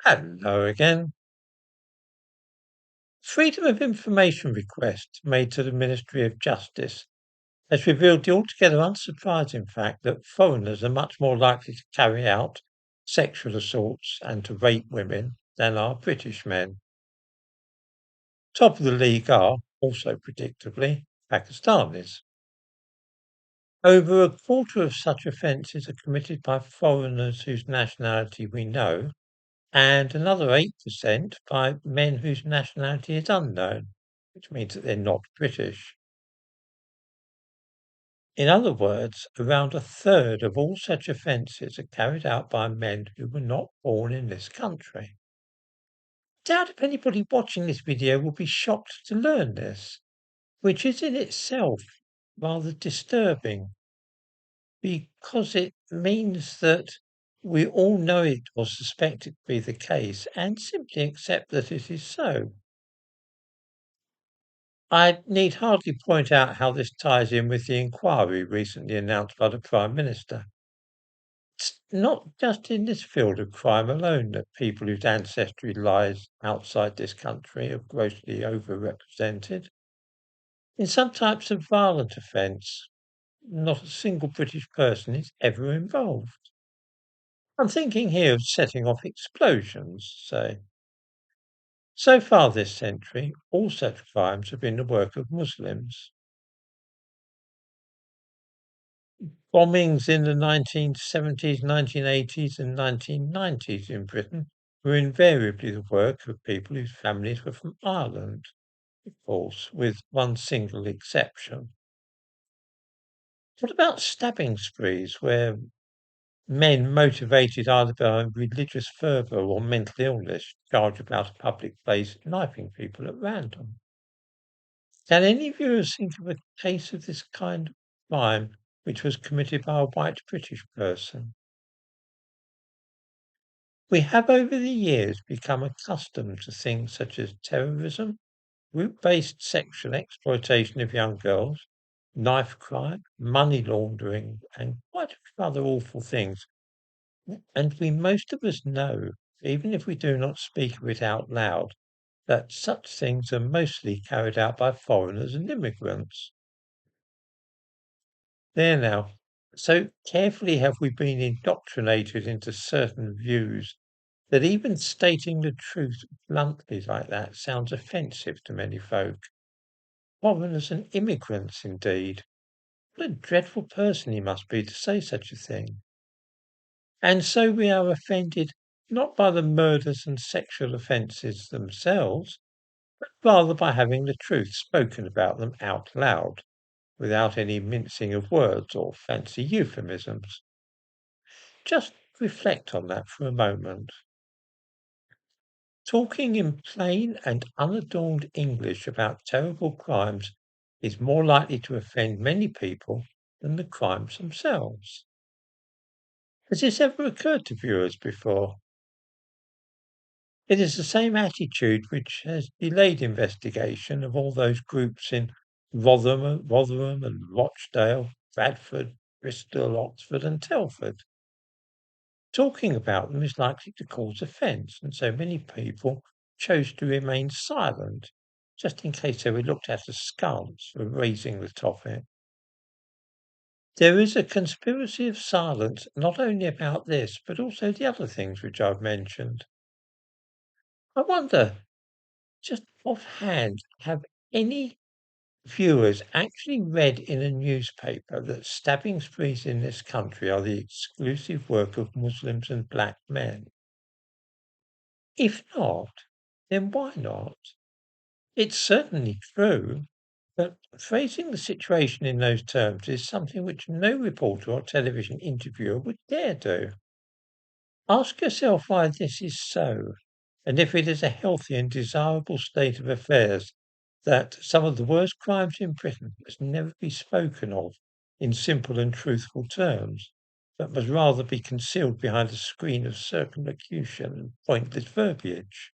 Hello again. Freedom of information request made to the Ministry of Justice has revealed the altogether unsurprising fact that foreigners are much more likely to carry out sexual assaults and to rape women than are British men. Top of the league are, also predictably, Pakistanis. Over a quarter of such offences are committed by foreigners whose nationality we know, and another 8% by men whose nationality is unknown, which means that they're not British. In other words, around a third of all such offences are carried out by men who were not born in this country. Doubt if anybody watching this video will be shocked to learn this, which is in itself rather disturbing because it means that we all know it or suspect it to be the case and simply accept that it is so. I need hardly point out how this ties in with the inquiry recently announced by the Prime Minister. It's not just in this field of crime alone that people whose ancestry lies outside this country are grossly overrepresented. In some types of violent offence, not a single British person is ever involved. I'm thinking here of setting off explosions, say. So far this century, all such crimes have been the work of Muslims. Bombings in the 1970s, 1980s, and 1990s in Britain were invariably the work of people whose families were from Ireland, of course, with one single exception. What about stabbing sprees where men motivated either by religious fervour or mental illness charge about a public place knifing people at random? Can any of you think of a case of this kind of crime which was committed by a white British person? We have over the years become accustomed to things such as terrorism, group-based sexual exploitation of young girls, knife crime, money laundering, and quite a few other awful things. And we most of us know, even if we do not speak of it out loud, that such things are mostly carried out by foreigners and immigrants. There now. So carefully have we been indoctrinated into certain views that even stating the truth bluntly like that sounds offensive to many folk. Foreigners and immigrants, indeed. What a dreadful person he must be to say such a thing. And so we are offended not by the murders and sexual offences themselves, but rather by having the truth spoken about them out loud, without any mincing of words or fancy euphemisms. Just reflect on that for a moment. Talking in plain and unadorned English about terrible crimes is more likely to offend many people than the crimes themselves. Has this ever occurred to viewers before? It is the same attitude which has delayed investigation of all those groups in Rotherham and Rochdale, Bradford, Bristol, Oxford and Telford. Talking about them is likely to cause offence, and so many people chose to remain silent, just in case they were looked at askance for raising the topic. There is a conspiracy of silence not only about this, but also the other things which I've mentioned. I wonder, just offhand, have any viewers actually read in a newspaper that stabbing sprees in this country are the exclusive work of Muslims and black men? If not, then why not? It's certainly true, but phrasing the situation in those terms is something which no reporter or television interviewer would dare do. Ask yourself why this is so, and if it is a healthy and desirable state of affairs that some of the worst crimes in Britain must never be spoken of in simple and truthful terms, but must rather be concealed behind a screen of circumlocution and pointless verbiage.